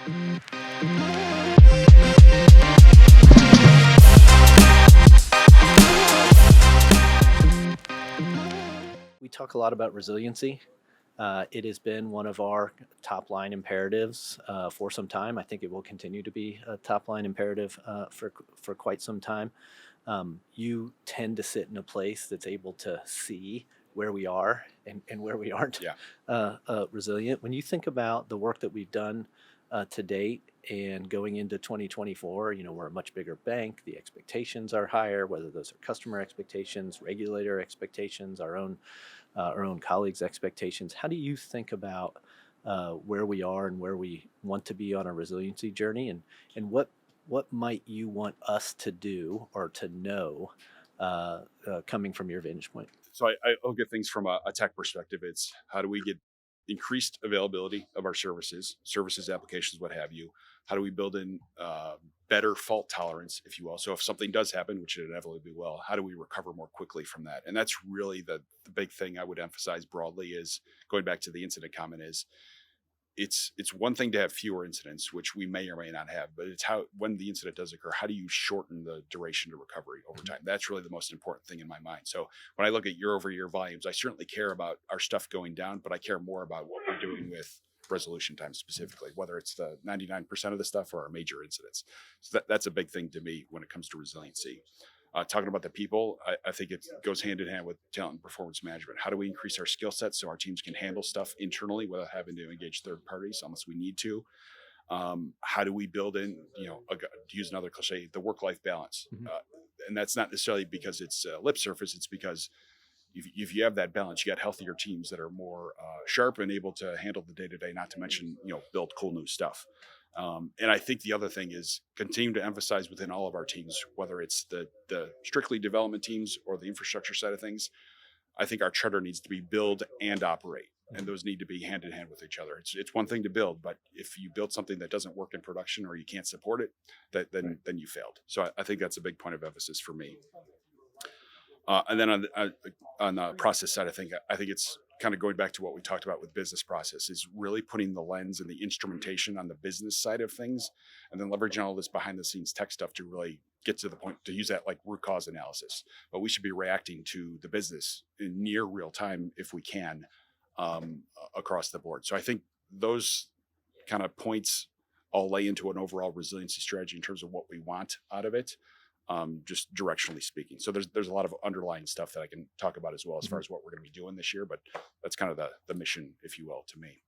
We talk a lot about resiliency. It has been one of our top line imperatives for some time. I think it will continue to be a top line imperative for quite some time. You tend to sit in a place that's able to see where we are and where we aren't Yeah. resilient. When you think about the work that we've done to date and going into 2024, we're a much bigger bank. The expectations are higher, whether those are customer expectations, regulator expectations, our own colleagues' expectations. How do you think about where we are and where we want to be on our resiliency journey, and what might you want us to do or to know coming from your vantage point? So I look at things from a tech perspective. It's how do we get increased availability of our services, applications, what have you? How do we build in better fault tolerance, if you will? So if something does happen, which it inevitably will, how do we recover more quickly from that? And that's really the big thing I would emphasize broadly is going back to the incident comment is it's one thing to have fewer incidents, which we may or may not have, but it's how when the incident does occur, how do you shorten the duration to recovery over time? That's really the most important thing in my mind. So when I look at year over year volumes, I certainly care about our stuff going down, but I care more about what we're doing with resolution time specifically, whether it's the 99% of the stuff or our major incidents. So that's a big thing to me when it comes to resiliency. Talking about the people, I think it goes hand in hand with talent and performance management. How do we increase our skill sets so our teams can handle stuff internally without having to engage third parties unless we need to? How do we build in, to use another cliche, the work-life balance? Mhm. And that's not necessarily because it's lip surface. It's because if you have that balance, you got healthier teams that are more sharp and able to handle the day-to-day, not to mention, build cool new stuff. And I think the other thing is continue to emphasize within all of our teams, whether it's the strictly development teams or the infrastructure side of things. I think our charter needs to be build and operate, and those need to be hand in hand with each other. It's one thing to build, but if you build something that doesn't work in production or you can't support it, then you failed. So I think that's a big point of emphasis for me. And then on the process side, I think it's kind of going back to what we talked about with business process is really putting the lens and the instrumentation on the business side of things, and then leveraging all this behind the scenes tech stuff to really get to the point to use that like root cause analysis. But we should be reacting to the business in near real time if we can across the board. So I think those kind of points all lay into an overall resiliency strategy in terms of what we want out of it, just directionally speaking. So there's a lot of underlying stuff that I can talk about as well as far as what we're going to be doing this year, but that's kind of the mission, if you will, to me.